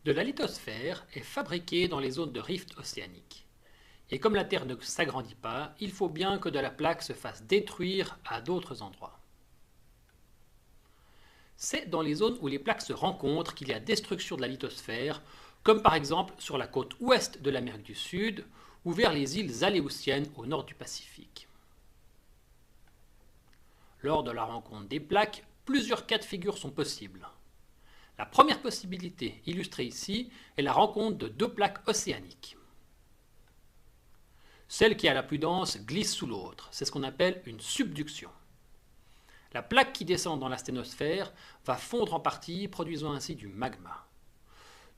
De la lithosphère est fabriquée dans les zones de rift océanique. Et comme la Terre ne s'agrandit pas, il faut bien que de la plaque se fasse détruire à d'autres endroits. C'est dans les zones où les plaques se rencontrent qu'il y a destruction de la lithosphère, comme par exemple sur la côte ouest de l'Amérique du Sud ou vers les îles Aléoutiennes au nord du Pacifique. Lors de la rencontre des plaques, plusieurs cas de figure sont possibles. La première possibilité, illustrée ici, est la rencontre de deux plaques océaniques. Celle qui est la plus dense glisse sous l'autre. C'est ce qu'on appelle une subduction. La plaque qui descend dans la sténosphère va fondre en partie, produisant ainsi du magma.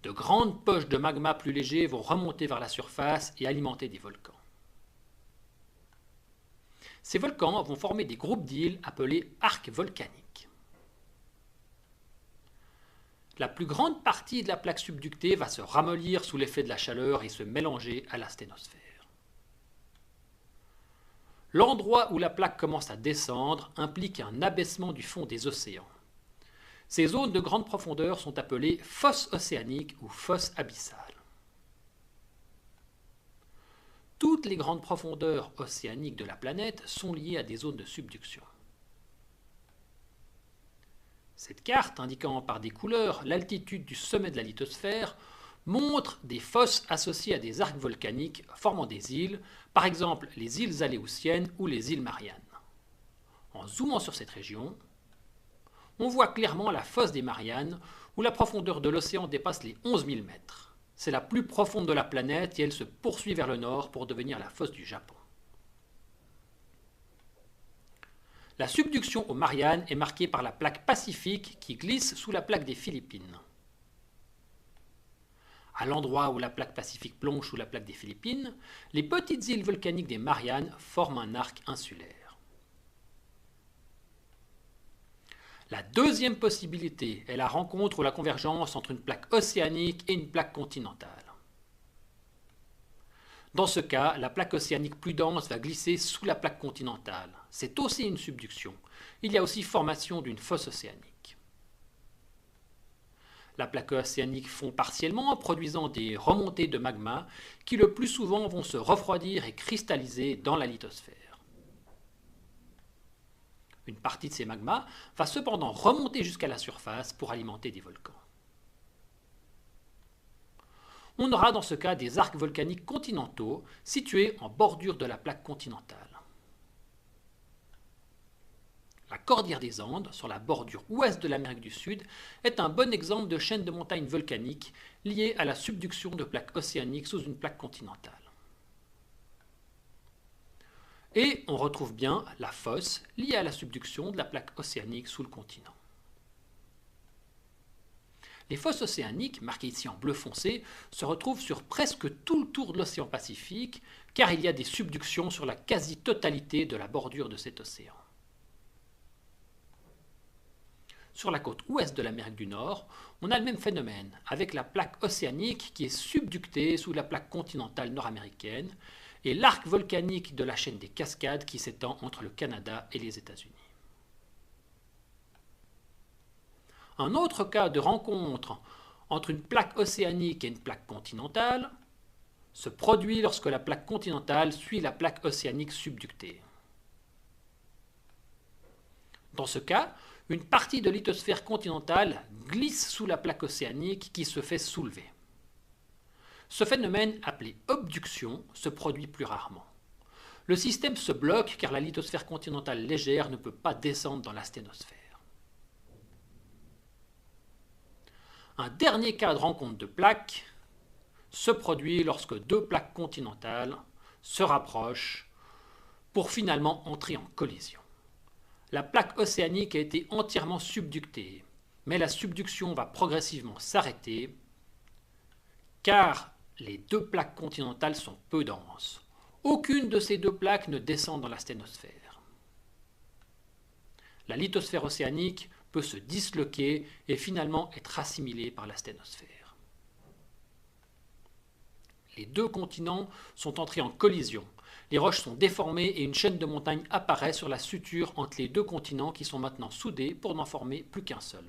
De grandes poches de magma plus légers vont remonter vers la surface et alimenter des volcans. Ces volcans vont former des groupes d'îles appelés arcs volcaniques. La plus grande partie de la plaque subductée va se ramollir sous l'effet de la chaleur et se mélanger à la sténosphère. L'endroit où la plaque commence à descendre implique un abaissement du fond des océans. Ces zones de grande profondeur sont appelées fosses océaniques ou fosses abyssales. Toutes les grandes profondeurs océaniques de la planète sont liées à des zones de subduction. Cette carte, indiquant par des couleurs l'altitude du sommet de la lithosphère, montre des fosses associées à des arcs volcaniques formant des îles, par exemple les îles Aléoutiennes ou les îles Mariannes. En zoomant sur cette région, on voit clairement la fosse des Mariannes où la profondeur de l'océan dépasse les 11 000 mètres. C'est la plus profonde de la planète et elle se poursuit vers le nord pour devenir la fosse du Japon. La subduction aux Mariannes est marquée par la plaque pacifique qui glisse sous la plaque des Philippines. À l'endroit où la plaque pacifique plonge sous la plaque des Philippines, les petites îles volcaniques des Mariannes forment un arc insulaire. La deuxième possibilité est la rencontre ou la convergence entre une plaque océanique et une plaque continentale. Dans ce cas, la plaque océanique plus dense va glisser sous la plaque continentale. C'est aussi une subduction. Il y a aussi formation d'une fosse océanique. La plaque océanique fond partiellement, produisant des remontées de magma qui le plus souvent vont se refroidir et cristalliser dans la lithosphère. Une partie de ces magmas va cependant remonter jusqu'à la surface pour alimenter des volcans. On aura dans ce cas des arcs volcaniques continentaux situés en bordure de la plaque continentale. La cordillère des Andes, sur la bordure ouest de l'Amérique du Sud, est un bon exemple de chaîne de montagnes volcaniques liée à la subduction de plaques océaniques sous une plaque continentale. Et on retrouve bien la fosse liée à la subduction de la plaque océanique sous le continent. Les fosses océaniques, marquées ici en bleu foncé, se retrouvent sur presque tout le tour de l'océan Pacifique, car il y a des subductions sur la quasi-totalité de la bordure de cet océan. Sur la côte ouest de l'Amérique du Nord, on a le même phénomène, avec la plaque océanique qui est subductée sous la plaque continentale nord-américaine, et l'arc volcanique de la chaîne des Cascades qui s'étend entre le Canada et les États-Unis. Un autre cas de rencontre entre une plaque océanique et une plaque continentale se produit lorsque la plaque continentale suit la plaque océanique subductée. Dans ce cas, une partie de lithosphère continentale glisse sous la plaque océanique qui se fait soulever. Ce phénomène, appelé obduction, se produit plus rarement. Le système se bloque car la lithosphère continentale légère ne peut pas descendre dans la sténosphère. Un dernier cas de rencontre de plaques se produit lorsque deux plaques continentales se rapprochent pour finalement entrer en collision. La plaque océanique a été entièrement subductée, mais la subduction va progressivement s'arrêter car les deux plaques continentales sont peu denses. Aucune de ces deux plaques ne descend dans la sténosphère. La lithosphère océanique peut se disloquer et finalement être assimilée par la sténosphère. Les deux continents sont entrés en collision. Les roches sont déformées et une chaîne de montagnes apparaît sur la suture entre les deux continents qui sont maintenant soudés pour n'en former plus qu'un seul.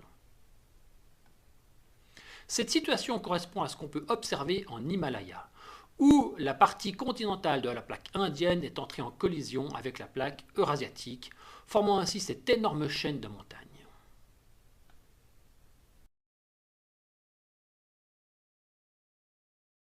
Cette situation correspond à ce qu'on peut observer en Himalaya, où la partie continentale de la plaque indienne est entrée en collision avec la plaque eurasiatique, formant ainsi cette énorme chaîne de montagnes.